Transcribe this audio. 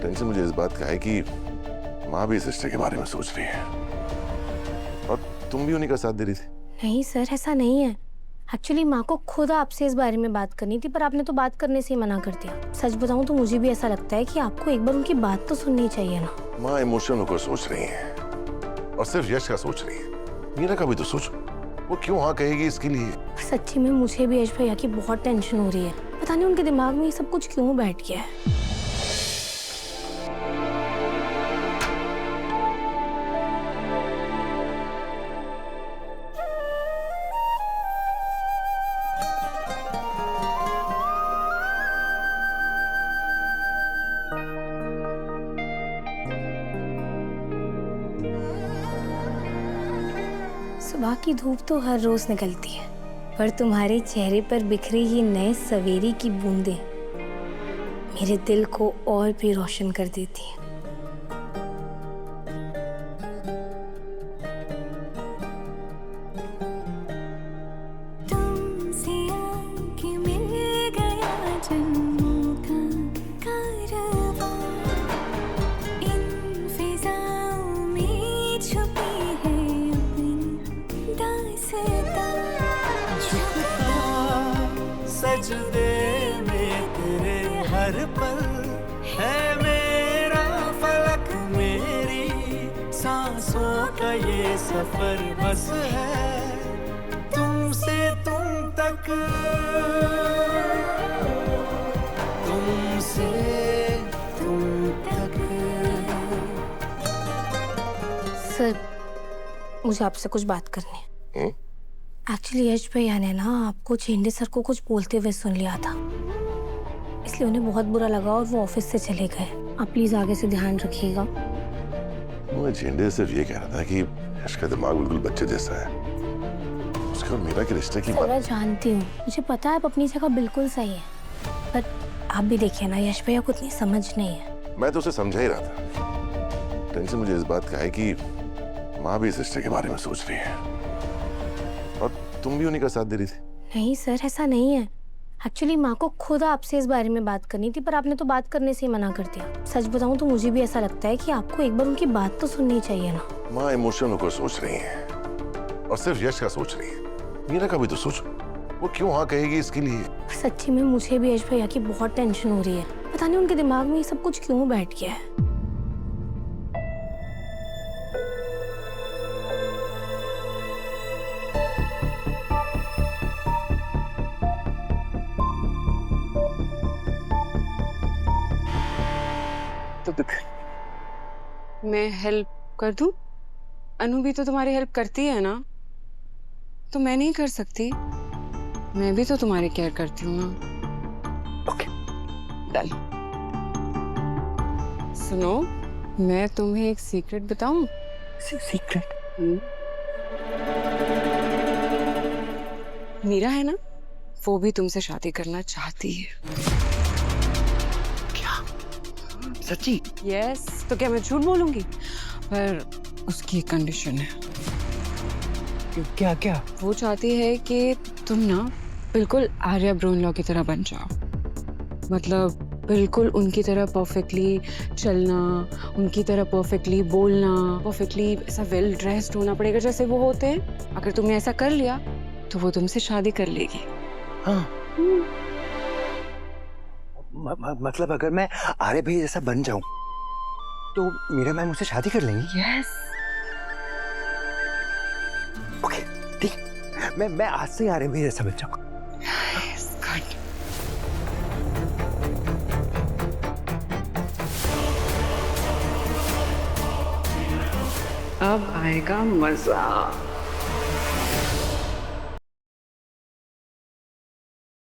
Tension मुझे इस बात का है कि माँ भी इस रिश्ते के बारे में सोच रही है और तुम भी उन्हीं का साथ दे रही थी। नहीं सर, ऐसा नहीं है। एक्चुअली माँ को खुद आपसे इस बारे में बात करनी थी, पर आपने तो बात करने से ही मना कर दिया। सच बताऊं तो मुझे भी ऐसा लगता है कि आपको एक बार उनकी बात तो सुननी चाहिए ना। माँ इमोशनल होकर सोच रही है और सिर्फ यश का सोच रही है। मीरा का भी तो सोचो, वो क्यों हाँ कहेगी इसके लिए। सच्ची में मुझे भी यश भैया की बहुत टेंशन हो रही है। पता नहीं उनके दिमाग में ये सब कुछ क्यों बैठ गया है। सुबह की धूप तो हर रोज निकलती है, पर तुम्हारे चेहरे पर बिखरी ये नए सवेरे की बूंदें मेरे दिल को और भी रोशन कर देती हैं। तुमसे आके मिल गया जन्मों का कारवां, इन फिजाओं में छुपी है अपनी दास्तां। सजदे में तेरे हर पल है मेरा फलक, मेरी सांसों का ये सफर बस है तुमसे तुम तक, तुमसे तुम तक। सर, मुझे आपसे कुछ बात करनी है। एक्चुअली यश भैया ने ना आपको चेंडे सर को कुछ बोलते हुए सुन लिया था, इसलिए उन्हें बहुत बुरा लगा और वो ऑफिस से चले गए। आप प्लीज आगे से ध्यान रखिएगा। मुझे चेंडे सिर्फ ये कह रहा था कि यश का दिमाग बिल्कुल बच्चे जैसा है। उसके और मीरा के रिश्ते की सर, मैं जानती हूँ, मुझे पता है आप अपनी जगह बिल्कुल सही है, पर आप भी देखिए ना, यश भैया को उतनी समझ नहीं है। मैं तो उसे समझा ही रहा था। टेंशन मुझे इस बात का है कि माँ भी इस रिश्ते के बारे में सोच रही है और तुम भी उन्हीं का साथ दे रही थी। नहीं सर, ऐसा नहीं है। एक्चुअली माँ को खुद आपसे इस बारे में बात करनी थी, पर आपने तो बात करने से ही मना कर दिया। सच बताऊं तो मुझे भी ऐसा लगता है कि आपको एक बार उनकी बात तो सुननी चाहिए ना। माँ इमोशनल होकर सोच रही है और सिर्फ यश का सोच रही है। मीरा का भी तो सोचो, वो क्यों हाँ कहेगी इसके लिए। सच्ची में मुझे भी यश भैया की बहुत टेंशन हो रही है। पता नहीं उनके दिमाग में ये सब कुछ क्यों बैठ गया है। तो मैं हेल्प कर दूं? अनु भी तो तुम्हारी हेल्प करती है ना, तो मैं नहीं कर सकती? मैं भी तो तुम्हारी केयर करती हूँ ना। Okay, done. सुनो, मैं तुम्हें एक सीक्रेट बताऊं? सीक्रेट? मीरा है ना, वो भी तुमसे शादी करना चाहती है। सच्ची? यस, तो क्या मैं झूठ बोलूंगी? पर उसकी एक कंडीशन है। क्या क्या? वो चाहती है कि तुम ना बिल्कुल आर्या ब्रोनलॉ की तरह बन जाओ। मतलब बिल्कुल उनकी तरह परफेक्टली चलना, उनकी तरह परफेक्टली बोलना, परफेक्टली ऐसा वेल ड्रेस्ड होना पड़ेगा जैसे वो होते हैं। अगर तुमने ऐसा कर लिया तो वो तुमसे शादी कर लेगी। हाँ। मतलब अगर मैं आर्य भाई जैसा बन जाऊं तो मीरा मैम मुझसे शादी कर लेंगी? यस। ओके, ठीक। मैं आज से आर्य भाई जैसा बन जाऊंगा। Yes, good. अब आएगा मजा।